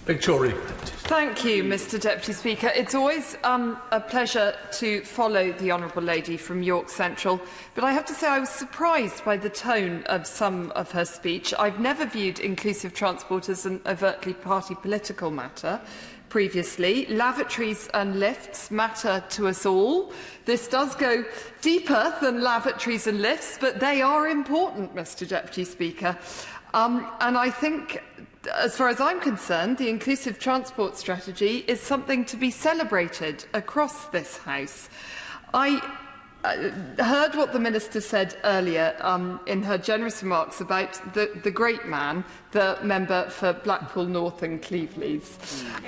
Victoria. Thank you, Mr Deputy Speaker. It's always a pleasure to follow the Honourable Lady from York Central, but I have to say I was surprised by the tone of some of her speech. I've never viewed inclusive transport as an overtly party political matter previously. Lavatories and lifts matter to us all. This does go deeper than lavatories and lifts, but they are important, Mr Deputy Speaker. And I think, as far as I'm concerned, the inclusive transport strategy is something to be celebrated across this House. I heard what the Minister said earlier in her generous remarks about the great man, the member for Blackpool North and Cleveleys.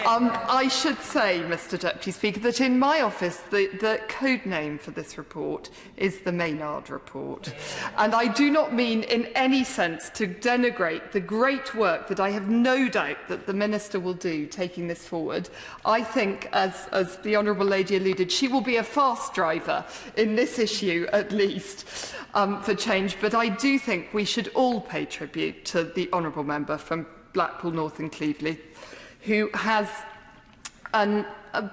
I should say, Mr Deputy Speaker, that in my office the code name for this report is the Maynard Report. And I do not mean in any sense to denigrate the great work that I have no doubt that the Minister will do taking this forward. I think, as the Honourable Lady alluded, she will be a fast driver in this issue at least for change, but I do think we should all pay tribute to the Honourable Member from Blackpool North and Cleveleys, who has a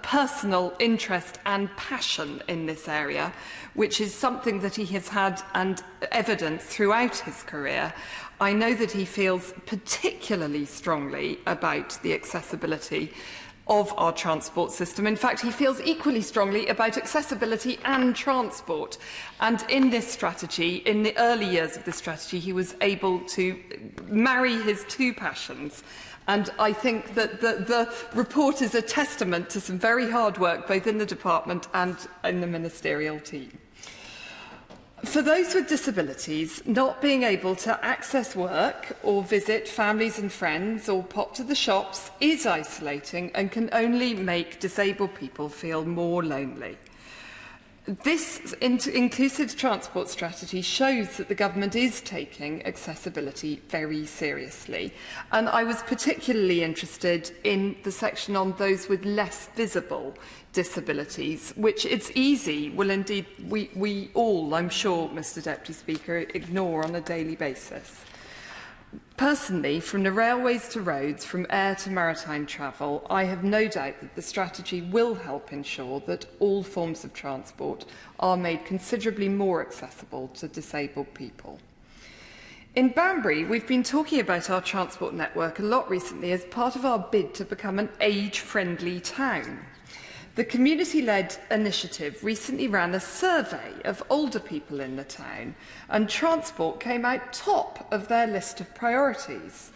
personal interest and passion in this area, which is something that he has had and evidence throughout his career. I know that he feels particularly strongly about the accessibility of our transport system. In fact, he feels equally strongly about accessibility and transport. And in this strategy, in the early years of this strategy, he was able to marry his two passions. And I think that the report is a testament to some very hard work, both in the department and in the ministerial team. For those with disabilities, not being able to access work or visit families and friends or pop to the shops is isolating and can only make disabled people feel more lonely. This inclusive transport strategy shows that the government is taking accessibility very seriously. And I was particularly interested in the section on those with less visible disabilities, which it's easy, well indeed we all, I'm sure, Mr Deputy Speaker, ignore on a daily basis. Personally, from the railways to roads, from air to maritime travel, I have no doubt that the strategy will help ensure that all forms of transport are made considerably more accessible to disabled people. In Banbury, we've been talking about our transport network a lot recently as part of our bid to become an age-friendly town. The community-led initiative recently ran a survey of older people in the town, and transport came out top of their list of priorities.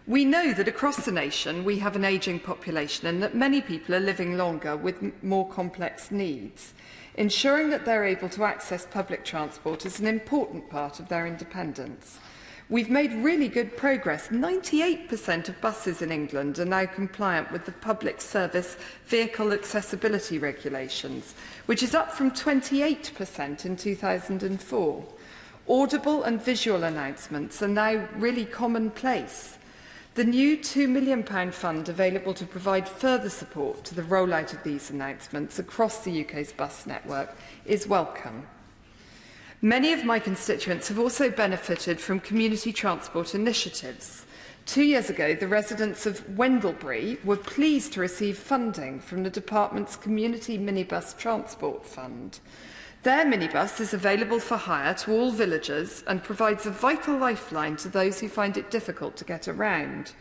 We know that across the nation we have an ageing population and that many people are living longer with more complex needs. Ensuring that they're able to access public transport is an important part of their independence. We've made really good progress. 98% of buses in England are now compliant with the Public Service Vehicle Accessibility Regulations, which is up from 28% in 2004. Audible and visual announcements are now really commonplace. The new £2 million fund available to provide further support to the rollout of these announcements across the UK's bus network is welcome. Many of my constituents have also benefited from community transport initiatives. 2 years ago, the residents of Wendlebury were pleased to receive funding from the department's Community Minibus Transport Fund. Their minibus is available for hire to all villagers and provides a vital lifeline to those who find it difficult to get around.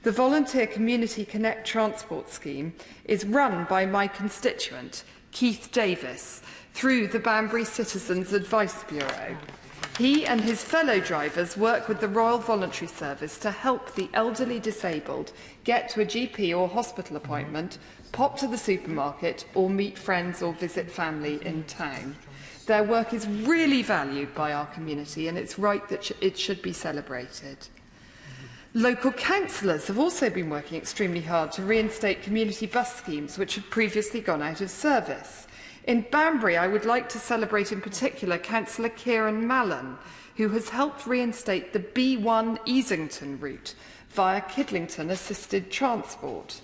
The Volunteer Community Connect Transport Scheme is run by my constituent, Keith Davis, through the Banbury Citizens Advice Bureau. He and his fellow drivers work with the Royal Voluntary Service to help the elderly disabled get to a GP or hospital appointment, pop to the supermarket or meet friends or visit family in town. Their work is really valued by our community and it's right that it should be celebrated. Local councillors have also been working extremely hard to reinstate community bus schemes which had previously gone out of service. In Banbury, I would like to celebrate in particular Councillor Kieran Mallon, who has helped reinstate the B1 Easington route via Kidlington Assisted Transport.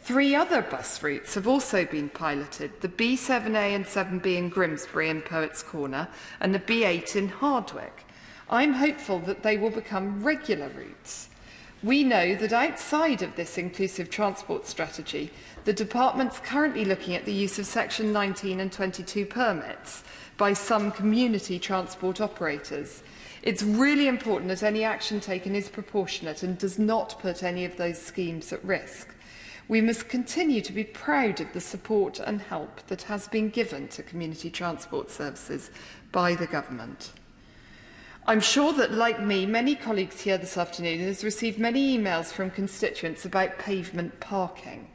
3 other bus routes have also been piloted, the B7A and 7B in Grimsbury and Poets Corner and the B8 in Hardwick. I'm hopeful that they will become regular routes. We know that outside of this inclusive transport strategy, the Department's currently looking at the use of Section 19 and 22 permits by some community transport operators. It's really important that any action taken is proportionate and does not put any of those schemes at risk. We must continue to be proud of the support and help that has been given to community transport services by the government. I'm sure that, like me, many colleagues here this afternoon has received many emails from constituents about pavement parking.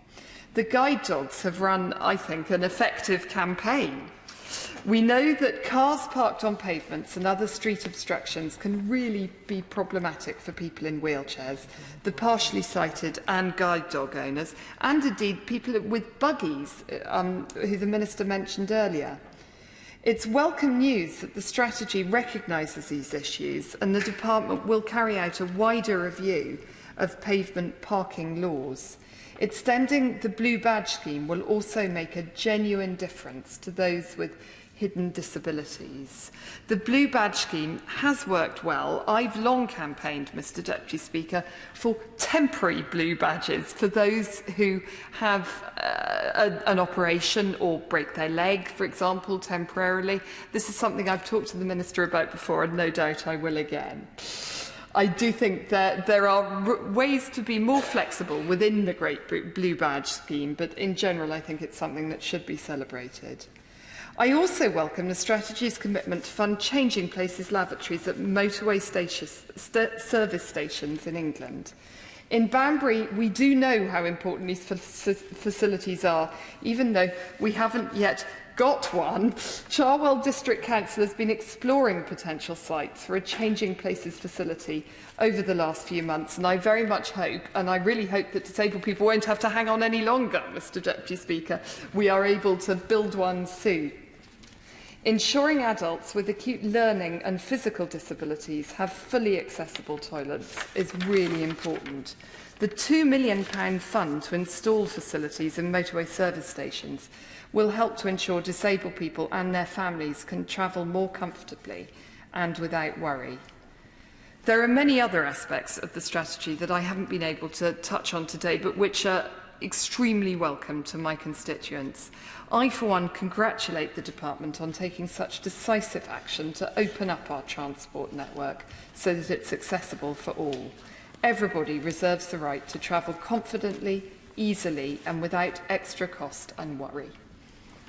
The guide dogs have run, I think, an effective campaign. We know that cars parked on pavements and other street obstructions can really be problematic for people in wheelchairs, the partially sighted and guide dog owners, and indeed people with buggies, who the Minister mentioned earlier. It's welcome news that the strategy recognises these issues and the Department will carry out a wider review of pavement parking laws. Extending the Blue Badge scheme will also make a genuine difference to those with hidden disabilities. The Blue Badge scheme has worked well. I've long campaigned, Mr Deputy Speaker, for temporary blue badges for those who have an operation or break their leg, for example, temporarily. This is something I've talked to the Minister about before and no doubt I will again. I do think that there are ways to be more flexible within the Great Blue Badge scheme, but in general I think it's something that should be celebrated. I also welcome the strategy's commitment to fund changing places lavatories at motorway service stations in England. In Banbury, we do know how important these facilities are, even though we haven't yet got one. Cherwell District Council has been exploring potential sites for a changing places facility over the last few months, and I very much hope, and I really hope that disabled people won't have to hang on any longer, Mr Deputy Speaker, we are able to build one soon. Ensuring adults with acute learning and physical disabilities have fully accessible toilets is really important. The £2 million fund to install facilities in motorway service stations will help to ensure disabled people and their families can travel more comfortably and without worry. There are many other aspects of the strategy that I haven't been able to touch on today, but which are extremely welcome to my constituents. I, for one, congratulate the Department on taking such decisive action to open up our transport network so that it's accessible for all. Everybody reserves the right to travel confidently, easily and without extra cost and worry.